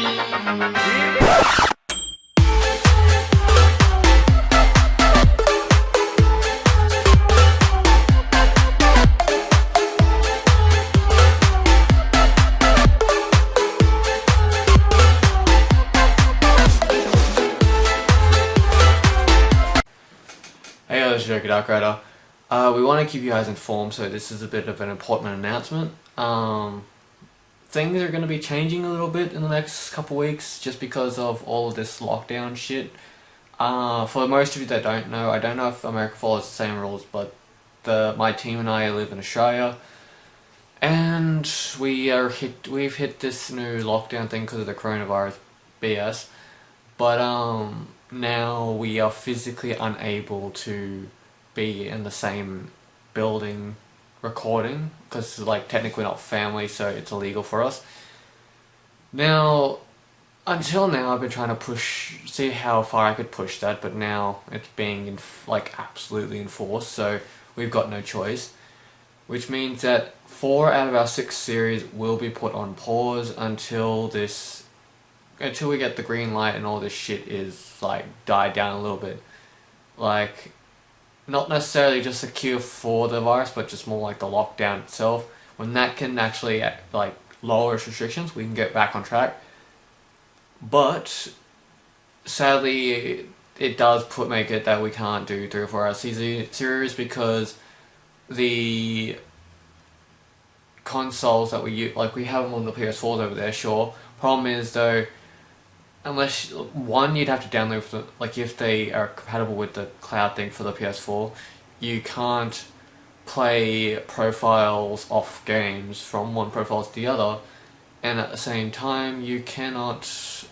Hey, this is Joker Dark Rider. We want to keep you guys informed, so this is a bit of an important announcement. Things are going to be changing a little bit in the next couple weeks just because of all of this lockdown shit. For most of you that don't know, I don't know if America follows the same rules, but my team and I live in Australia, and we've hit this new lockdown thing because of the coronavirus BS. But now we are physically unable to be in the same building recording because like technically not family, so it's illegal for us. Now, until now I've been trying to see how far I could push that, but now it's being absolutely enforced, so we've got no choice. Which means that 4 out of our 6 series will be put on pause until we get the green light and all this shit is died down a little bit. Not necessarily just a cure for the virus, but just more like the lockdown itself. When that can actually lower its restrictions, we can get back on track. But sadly, it does make it that we can't do 3 or 4 hour series because the consoles that we use, we have them on the PS4s over there, sure. Problem is though, unless one, you'd have to download if they are compatible with the cloud thing for the PS4, you can't play profiles off games from one profile to the other, and at the same time you cannot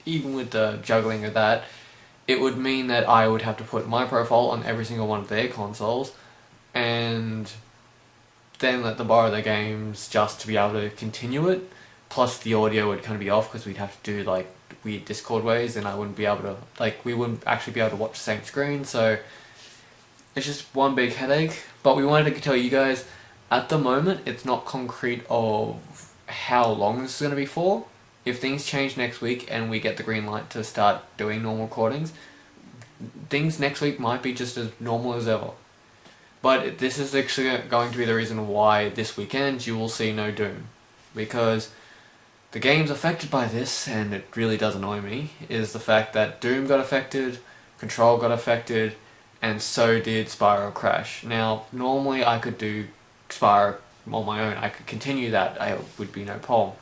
even with the juggling of that, it would mean that I would have to put my profile on every single one of their consoles, and then let them borrow their games just to be able to continue it. Plus the audio would kind of be off because we'd have to do weird Discord ways, and I wouldn't be able to we wouldn't actually be able to watch the same screen. So it's just one big headache. But we wanted to tell you guys, at the moment it's not concrete of how long this is going to be for. If things change next week and we get the green light to start doing normal recordings, things next week might be just as normal as ever. But this is actually going to be the reason why this weekend you will see no Doom, because the games affected by this, and it really does annoy me, is the fact that Doom got affected, Control got affected, and so did Spyro and Crash. Now, normally I could do Spyro on my own, I could continue that, it would be no problem.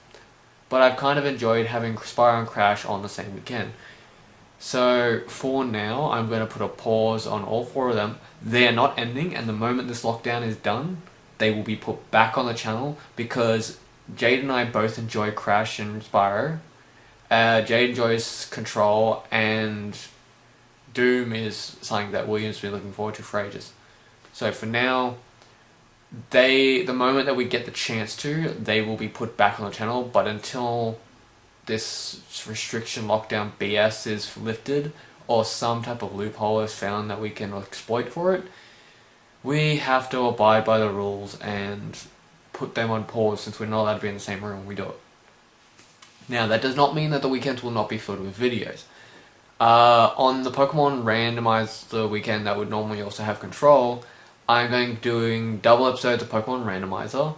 But I've kind of enjoyed having Spyro and Crash on the same weekend. So, for now, I'm going to put a pause on all 4 of them. They're not ending, and the moment this lockdown is done, they will be put back on the channel, because Jade and I both enjoy Crash and Spyro. Jade enjoys Control, and Doom is something that William's been looking forward to for ages. So for now, the moment that we get the chance to, they will be put back on the channel, but until this restriction lockdown BS is lifted, or some type of loophole is found that we can exploit for it, we have to abide by the rules and put them on pause, since we're not allowed to be in the same room when we do it. Now, that does not mean that the weekends will not be filled with videos. On the Pokemon Randomizer weekend that would normally also have Control, I'm going to be doing double episodes of Pokemon Randomizer.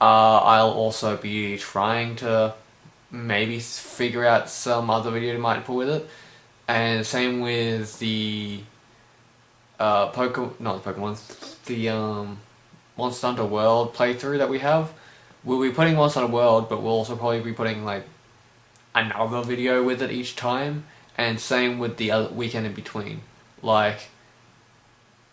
I'll also be trying to maybe figure out some other video to might put with it. And same with the Monster Hunter World playthrough that we have. We'll be putting Monster Hunter World, but we'll also probably be putting another video with it each time, and same with the other weekend in between.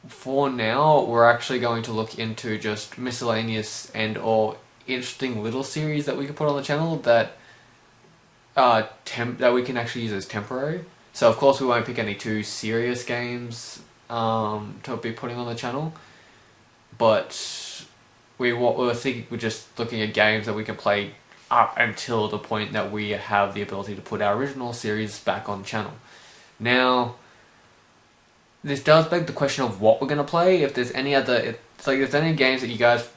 For now, we're actually going to look into just miscellaneous and or interesting little series that we can put on the channel that that we can actually use as temporary. So of course we won't pick any too serious games to be putting on the channel, but we're thinking we're just looking at games that we can play up until the point that we have the ability to put our original series back on the channel. Now, this does beg the question of what we're going to play. If there's any other, if there's any games that you guys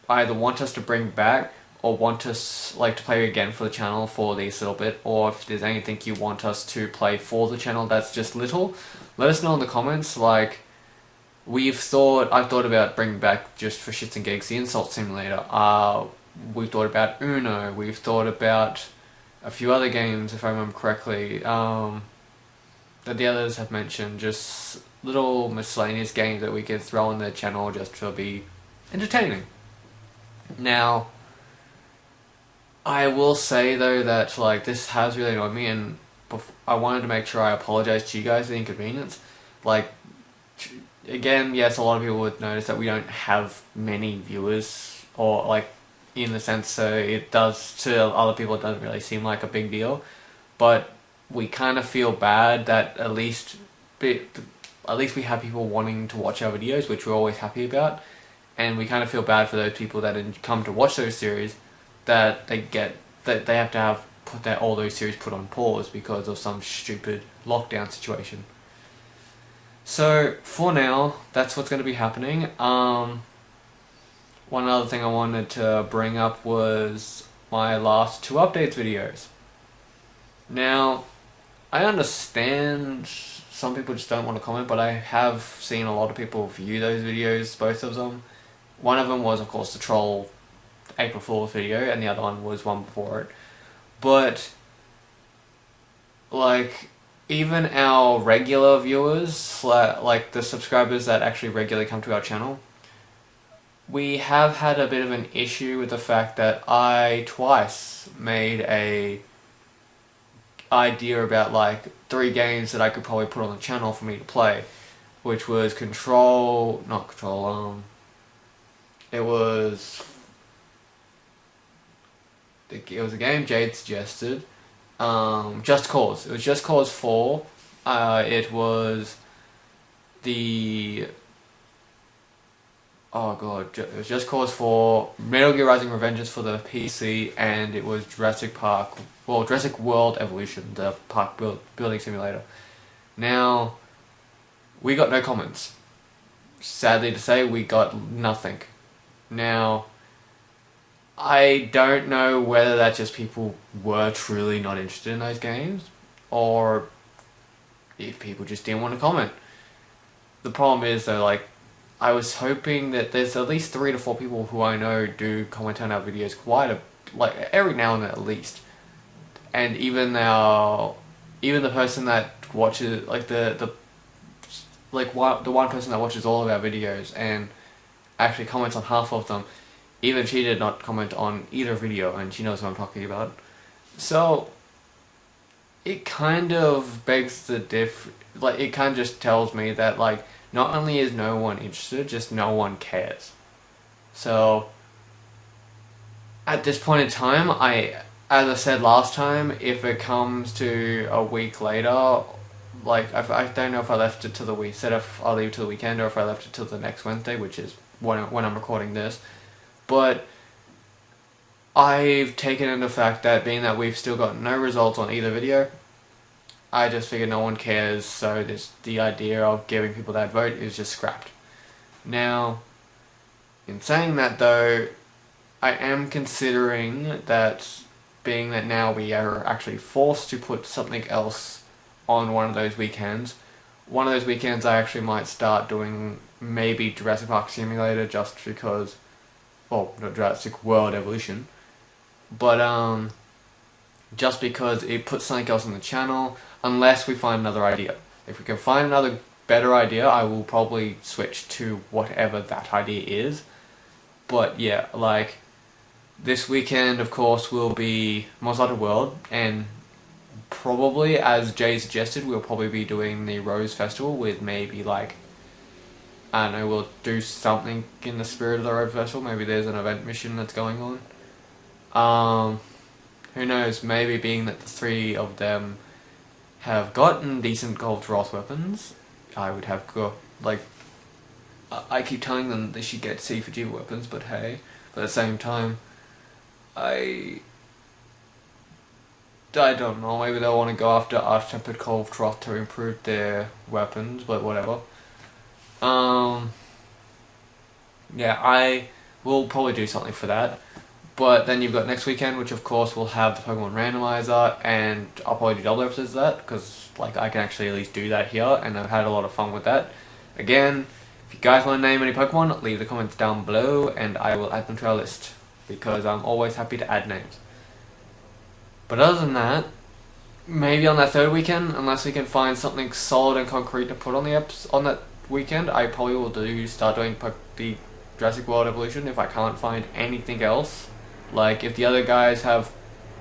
either want us to bring back, or want us to play again for the channel for this little bit, or if there's anything you want us to play for the channel that's just little, let us know in the comments. Like, I've thought about bringing back, just for shits and gigs, the Insult Simulator. We've thought about Uno. We've thought about a few other games, if I remember correctly, that the others have mentioned. Just little miscellaneous games that we could throw on the channel just to be entertaining. Now, I will say though that like this has really annoyed me, and I wanted to make sure I apologise to you guys for the inconvenience. Like, again, yes, a lot of people would notice that we don't have many viewers, or like, in the sense, so it does, to other people it doesn't really seem like a big deal, but we kind of feel bad that at least we have people wanting to watch our videos, which we're always happy about, and we kind of feel bad for those people that come to watch those series, that they have to have all those series put on pause because of some stupid lockdown situation. So for now, that's what's going to be happening. One other thing I wanted to bring up was my last 2 updates videos. Now, I understand some people just don't want to comment, but I have seen a lot of people view those videos, both of them. One of them was, of course, the troll April Fool's video, and the other one was one before it. But, like, even our regular viewers, like the subscribers that actually regularly come to our channel, we have had a bit of an issue with the fact that I twice made a idea about like 3 games that I could probably put on the channel for me to play, which was it was a game Jade suggested, Just Cause. It was Just Cause 4, it was Just Cause 4, Metal Gear Rising: Revengeance for the PC, and it was Jurassic World Evolution, the park building simulator. Now, we got no comments. Sadly to say, we got nothing. Now, I don't know whether that's just people were truly not interested in those games, or if people just didn't want to comment. The problem is though, like, I was hoping that there's at least 3 to 4 people who I know do comment on our videos every now and then at least. And even the person that watches, like the one person that watches all of our videos and actually comments on half of them, even she did not comment on either video, and she knows what I'm talking about. So it kind of begs it kind of just tells me that, like, not only is no one interested, just no one cares. So at this point in time, as I said last time, if it comes to a week later, like, I don't know if I left it to the week, said if I'll leave it to the weekend, or if I left it till the next Wednesday, which is when I'm recording this. But I've taken into fact that, being that we've still got no results on either video, I just figured no one cares, so the idea of giving people that vote is just scrapped. Now, in saying that though, I am considering that, being that now we are actually forced to put something else on one of those weekends, I actually might start doing maybe Jurassic Park Simulator, just because, well, not Jurassic World Evolution, but just because it puts something else on the channel, unless we find another idea. If we can find another better idea, I will probably switch to whatever that idea is. But yeah, like, this weekend, of course, will be Most Wanted World, and probably, as Jay suggested, we'll probably be doing the Rose Festival with maybe, like, I don't know, we'll do something in the spirit of the Rose Festival. Maybe there's an event mission that's going on. Who knows, maybe, being that the 3 of them have gotten decent Gold Dross weapons, I would have I keep telling them they should get C for G weapons, but hey, but at the same time, I don't know, maybe they'll want to go after Arch-Tempered Cold Troth to improve their weapons, but whatever. Yeah, I will probably do something for that. But then you've got next weekend, which of course will have the Pokemon Randomizer, and I'll probably do double episodes of that, because like I can actually at least do that here, and I've had a lot of fun with that. Again, if you guys want to name any Pokemon, leave the comments down below, and I will add them to our list, because I'm always happy to add names. But other than that, maybe on that third weekend, unless we can find something solid and concrete to put on the on that weekend, I probably will start doing the Jurassic World Evolution if I can't find anything else. Like, if the other guys have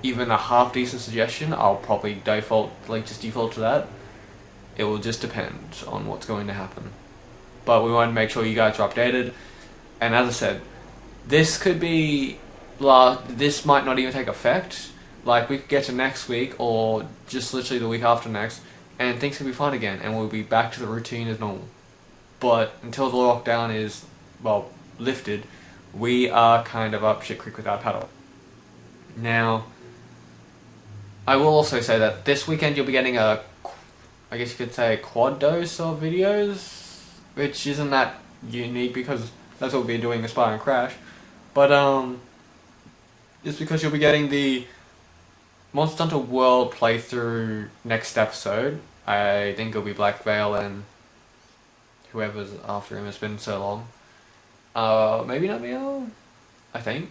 even a half decent suggestion, I'll probably default to that. It will just depend on what's going to happen. But we want to make sure you guys are updated. And as I said, this could be, this might not even take effect. Like, we could get to next week, or just literally the week after next, and things could be fine again, and we'll be back to the routine as normal. But until the lockdown is, well, lifted, we are kind of up shit creek without paddle. Now, I will also say that this weekend you'll be getting I guess you could say a quad dose of videos, which isn't that unique because that's what we'll be doing, Aspire and Crash. But it's because you'll be getting the Monster Hunter World playthrough next episode. I think it'll be Black Veil and whoever's after him. It's been so long. Maybe not Meow? I think.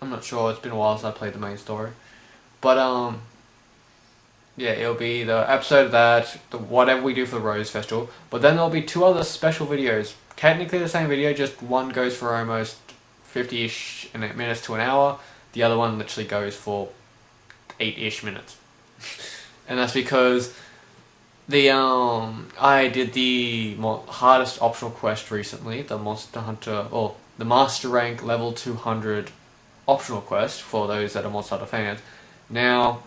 I'm not sure, it's been a while since I played the main story. But, yeah, it'll be the episode of that, whatever we do for the Rose Festival. But then there'll be 2 other special videos. Technically the same video, just one goes for almost 50-ish minutes to an hour. The other one literally goes for 8-ish minutes. And that's because I did the hardest optional quest recently, the Monster Hunter, or the Master Rank level 200 optional quest for those that are Monster Hunter fans. Now,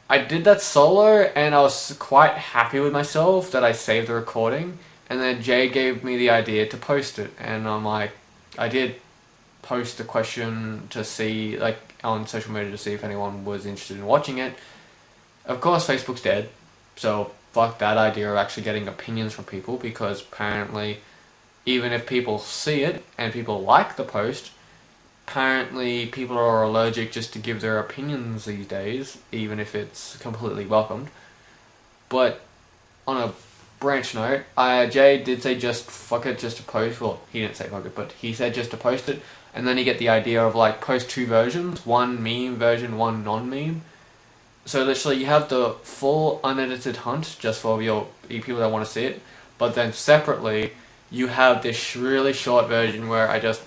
I did that solo, and I was quite happy with myself that I saved the recording, and then Jay gave me the idea to post it, and I'm like, I did post the question to see, like, on social media to see if anyone was interested in watching it. Of course, Facebook's dead, so fuck that idea of actually getting opinions from people, because apparently, even if people see it and people like the post, apparently people are allergic just to give their opinions these days, even if it's completely welcomed. But on a branch note, Jay did say just fuck it, just to post. Well, he didn't say fuck it, but he said just to post it, and then you get the idea of like post 2 versions, one meme version, one non-meme. So literally you have the full unedited hunt just for your people that want to see it, but then separately you have this really short version where I just,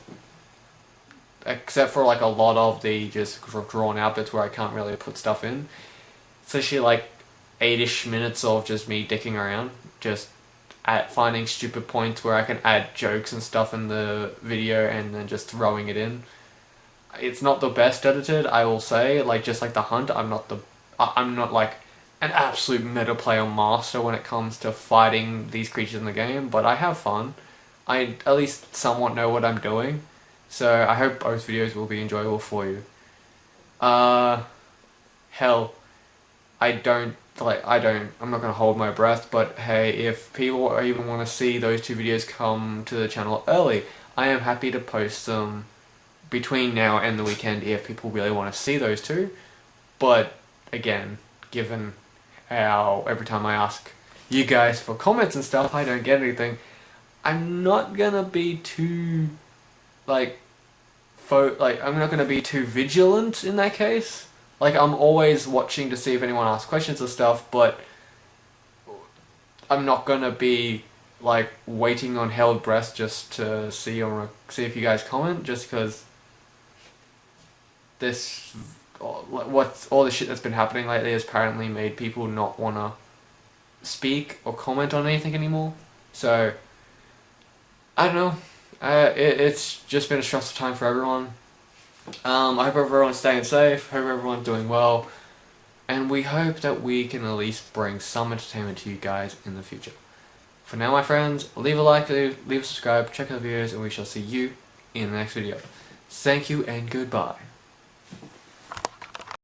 except for like a lot of the just drawn out bits where I can't really put stuff in, it's actually like 8-ish minutes of just me dicking around, just finding stupid points where I can add jokes and stuff in the video and then just throwing it in. It's not the best edited, I will say, like just like the hunt, I'm not like an absolute meta player master when it comes to fighting these creatures in the game, but I have fun. I at least somewhat know what I'm doing. So I hope both videos will be enjoyable for you. Hell, I'm not gonna hold my breath, but hey, if people even want to see those 2 videos come to the channel early, I am happy to post them between now and the weekend if people really want to see those 2. But again, given how every time I ask you guys for comments and stuff, I don't get anything, I'm not gonna be too I'm not gonna be too vigilant in that case. Like, I'm always watching to see if anyone asks questions and stuff, but I'm not gonna be like waiting on held breath just to see if you guys comment, just because all the shit that's been happening lately has apparently made people not wanna speak or comment on anything anymore. So I don't know. It's just been a stressful time for everyone. I hope everyone's staying safe, hope everyone's doing well, and we hope that we can at least bring some entertainment to you guys in the future. For now, my friends, leave a like, leave a subscribe, check out the videos, and we shall see you in the next video. Thank you and goodbye.